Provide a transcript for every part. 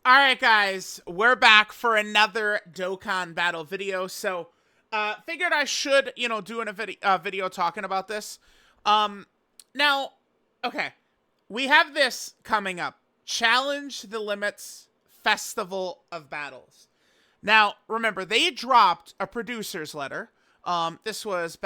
Alright guys, we're back for another Dokkan battle video, so, figured I should, do a video talking about this. Now, okay, we have this coming up, Challenge the Limits Festival of Battles. Now, remember, they dropped a producer's letter, this was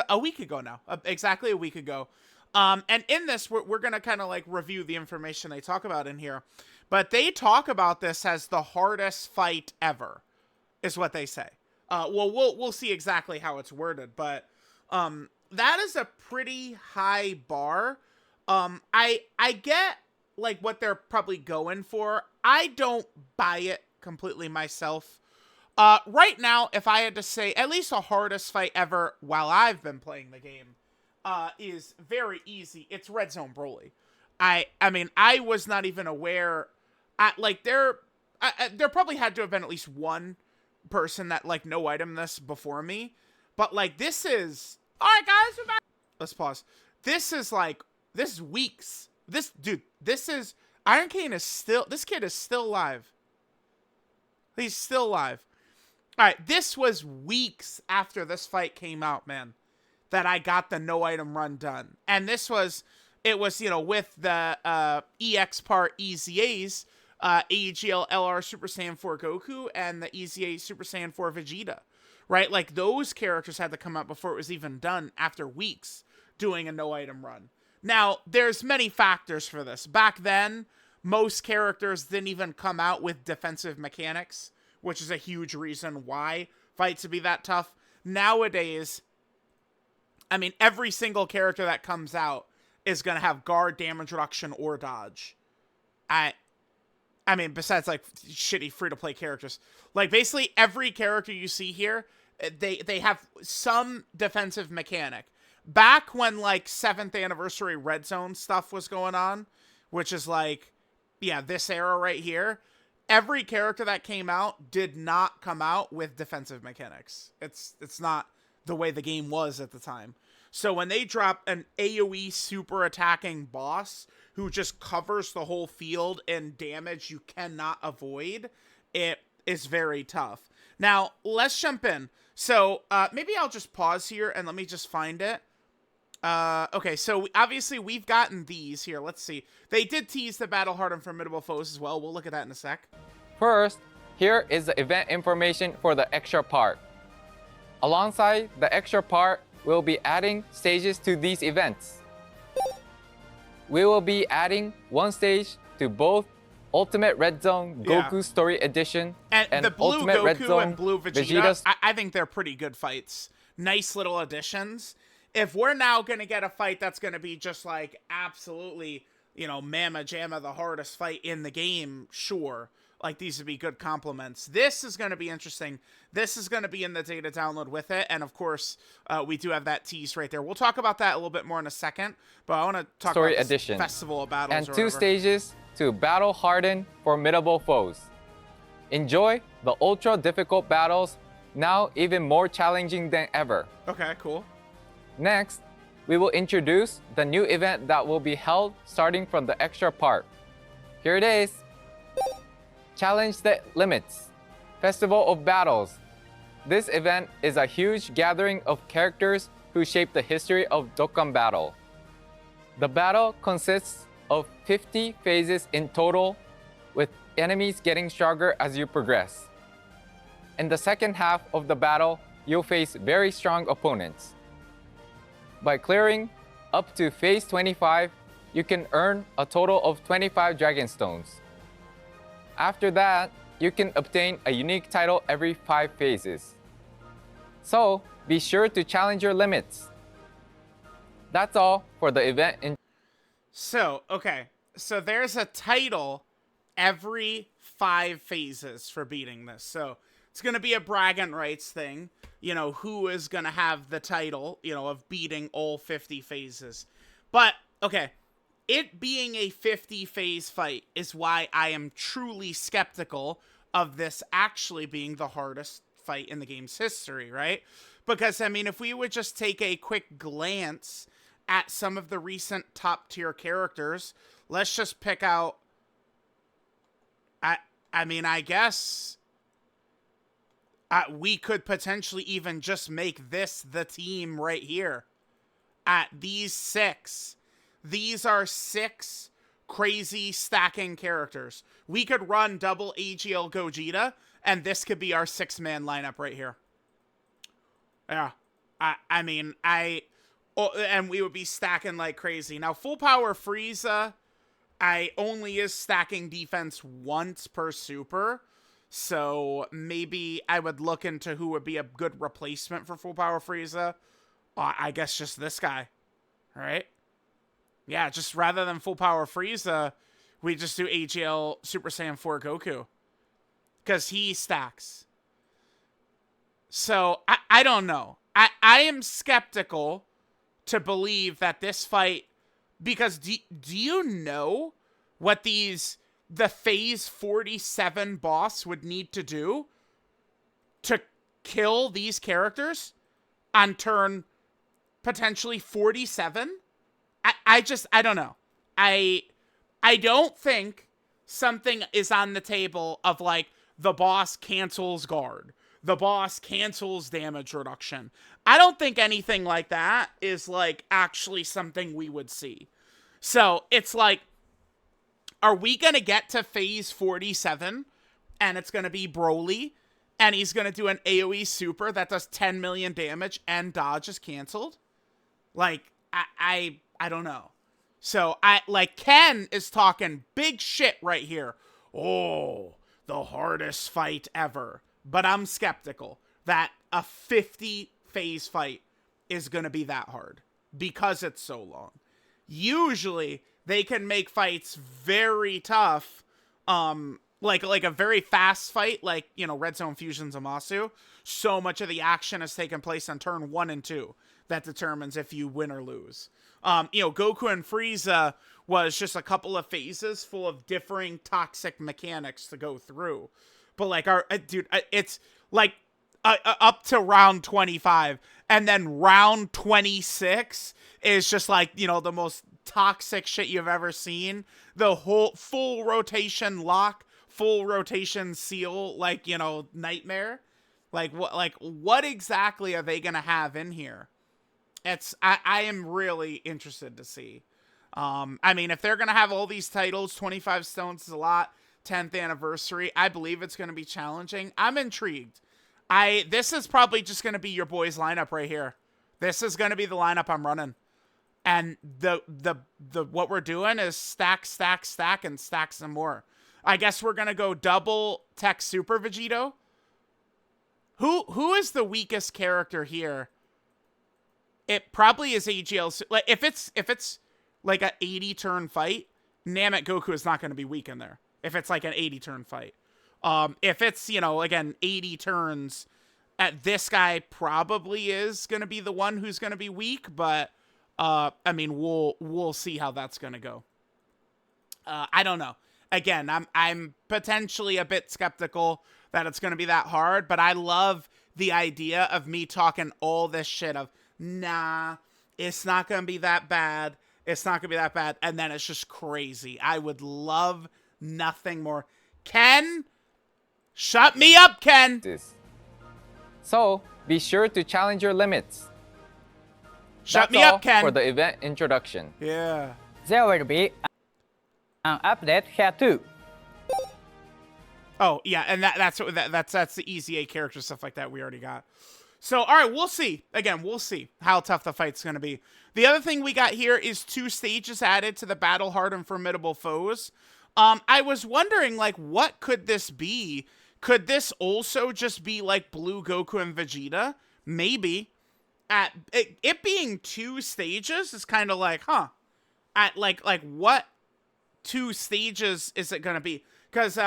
a week ago now, exactly a week ago. And in this, we're going to kind of like review the information they talk about in here. But they talk about this as the hardest fight ever, is what they say. We'll see exactly how it's worded, but that is a pretty high bar. I get like what they're probably going for. I don't buy it completely myself. Right now, if I had to say at least the hardest fight ever while I've been playing the game, is very easy. It's Red Zone Broly. I mean, I was not even aware. There probably had to have been at least one person that like no item this before me, but like this is all right, guys. We're back. Let's pause. This is weeks. This is Iron Kane is still. This kid is still alive. He's still alive. All right, this was weeks after this fight came out, man, that I got the no item run done, and it was with the EX part EZA's. AGL LR Super Saiyan 4 Goku and the EZA Super Saiyan 4 Vegeta, right? Like, those characters had to come out before it was even done after weeks doing a no-item run. Now, there's many factors for this. Back then, most characters didn't even come out with defensive mechanics, which is a huge reason why fights would be that tough. Nowadays, I mean, every single character that comes out is going to have guard, damage reduction, or dodge. I mean, besides, like, shitty free-to-play characters. Like, basically, every character you see here, they have some defensive mechanic. Back when, like, 7th Anniversary Red Zone stuff was going on, which is, like, yeah, this era right here, every character that came out did not come out with defensive mechanics. It's not the way the game was at the time. So when they drop an AoE super attacking boss who just covers the whole field in damage you cannot avoid, it is very tough. Now, let's jump in. So, maybe I'll just pause here and let me just find it. Okay, so obviously we've gotten these here. Let's see. They did tease the battle hard and formidable foes as well. We'll look at that in a sec. First, here is the event information for the extra part. Alongside the extra part, we'll be adding stages to these events. We will be adding one stage to both Ultimate Red Zone Goku Story Edition and the Blue Ultimate Goku Red Zone and Blue Vegeta. I think they're pretty good fights. Nice little additions. If we're now going to get a fight that's going to be just like absolutely, mamma jamma, the hardest fight in the game, sure. Like, these would be good compliments. This is going to be interesting. This is going to be in the data download with it. And, of course, we do have that tease right there. We'll talk about that a little bit more in a second. But I want to talk Story about Edition. Festival of Battles. And 2 stages to battle hardened formidable foes. Enjoy the ultra difficult battles, now even more challenging than ever. Okay, cool. Next, we will introduce the new event that will be held starting from the extra part. Here it is. Challenge the Limits Festival of Battles. This event is a huge gathering of characters who shape the history of Dokkan Battle. The battle consists of 50 phases in total, with enemies getting stronger as you progress. In the second half of the battle, you'll face very strong opponents. By clearing up to phase 25, you can earn a total of 25 Dragon Stones. After that, you can obtain a unique title every 5 phases. So, be sure to challenge your limits. That's all for the event. So, okay. So there's a title every 5 phases for beating this. So, it's going to be a bragging rights thing. Who is going to have the title, of beating all 50 phases. But, okay. It being a 50-phase fight is why I am truly skeptical of this actually being the hardest fight in the game's history, right? Because, I mean, if we would just take a quick glance at some of the recent top-tier characters, let's just pick out I mean, I guess we could potentially even just make this the team right here. At these 6. These are 6 crazy stacking characters. We could run double AGL Gogeta, and this could be our 6-man lineup right here. Yeah. I mean, and we would be stacking like crazy. Now, full power Frieza, I only is stacking defense once per super. So maybe I would look into who would be a good replacement for full power Frieza. I guess just this guy. All right. Yeah, just rather than full power Frieza, we just do AGL Super Saiyan 4 Goku. Because he stacks. So, I don't know. I am skeptical to believe that this fight... Because do you know what the Phase 47 boss would need to do to kill these characters on turn potentially 47? I don't know. I don't think something is on the table of like the boss cancels guard. The boss cancels damage reduction. I don't think anything like that is like actually something we would see. So it's like, are we going to get to phase 47 and it's going to be Broly and he's going to do an AoE super that does 10 million damage and dodge is canceled? Like, I don't know. So Ken is talking big shit right here. Oh, the hardest fight ever. But I'm skeptical that a 50 phase fight is going to be that hard because it's so long. Usually they can make fights very tough. Like a very fast fight, like, you know, Red Zone Fusion Zamasu. So much of the action has taken place on turn 1 and 2 that determines if you win or lose. You know, Goku and Frieza was just a couple of phases full of differing toxic mechanics to go through. But like it's like up to round 25, and then round 26 is just like, you know, the most toxic shit you've ever seen. The whole full rotation lock, full rotation seal, like, you know, nightmare. Like what exactly are they gonna have in here? I am really interested to see. I mean, if they're gonna have all these titles, 25 stones is a lot. 10th anniversary, I believe it's gonna be challenging. I'm intrigued. This is probably just gonna be your boys' lineup right here. This is gonna be the lineup I'm running. And the what we're doing is stack, stack, stack, and stack some more. I guess we're gonna go double Tech Super Vegito. Who is the weakest character here? It probably is AGL. Like if it's like an 80 turn fight, Namek Goku is not going to be weak in there. If it's like an 80 turn fight, if it's, you know, again 80 turns, this guy probably is going to be the one who's going to be weak. But I mean, we'll see how that's going to go. I don't know. Again, I'm potentially a bit skeptical that it's going to be that hard, but I love the idea of me talking all this shit of, nah, it's not going to be that bad. It's not going to be that bad. And then it's just crazy. I would love nothing more. Ken, shut me up, Ken. So be sure to challenge your limits. Shut That's me all up, Ken. For the event introduction. Yeah. There will be an update here too. Oh, yeah, and that's the Easy A character stuff like that we already got. So, all right, we'll see. Again, we'll see how tough the fight's going to be. The other thing we got here is 2 stages added to the Battle Hard and Formidable Foes. I was wondering, like, what could this be? Could this also just be, like, Blue Goku and Vegeta? Maybe. It being 2 stages is kind of like, huh. Like, what 2 stages is it going to be? Because,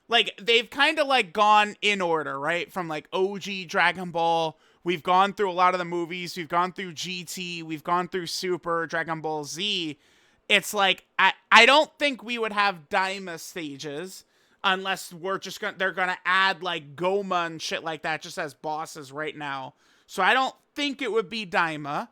like, they've kind of, like, gone in order, right? From, like, OG Dragon Ball. We've gone through a lot of the movies. We've gone through GT. We've gone through Super, Dragon Ball Z. It's like, I don't think we would have Daima stages unless they're gonna add, like, Goma and shit like that just as bosses right now. So I don't think it would be Daima.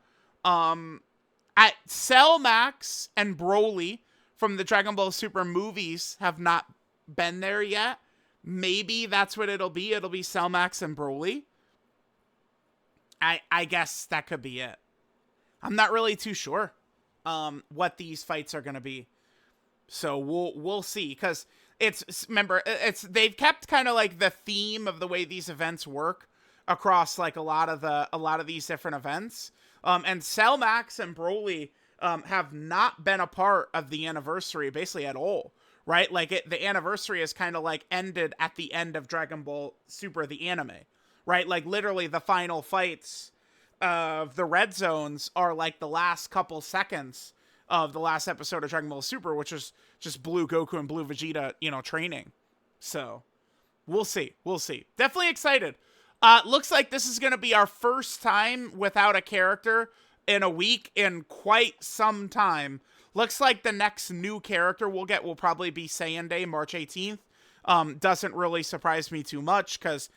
Cell Max and Broly from the Dragon Ball Super movies have not been there yet. Maybe that's what it'll be. It'll be Cellmax and Broly. I guess that could be it. I'm not really too sure what these fights are going to be. So we'll see, because they've kept kind of like the theme of the way these events work across like a lot of these different events. And Cellmax and Broly have not been a part of the anniversary basically at all, right? Like the anniversary is kind of like ended at the end of Dragon Ball Super the anime, right? Like literally the final fights of the Red Zones are like the last couple seconds of the last episode of Dragon Ball Super, which is just Blue Goku and Blue Vegeta, training. So we'll see. Definitely excited. Looks like this is going to be our first time without a character in a week in quite some time. Looks like the next new character we'll get will probably be Saiyan Day, March 18th. Doesn't really surprise me too much, because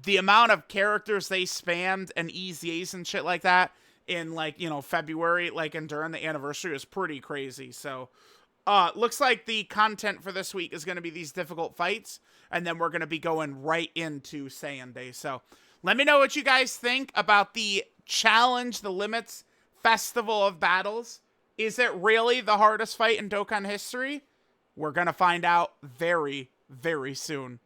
the amount of characters they spammed and EZAs and shit like that in February, and during the anniversary, is pretty crazy. So looks like the content for this week is going to be these difficult fights, and then we're going to be going right into Saiyan Day. So let me know what you guys think about the Challenge the Limits Festival of Battles. Is it really the hardest fight in Dokkan history? We're going to find out very, very soon.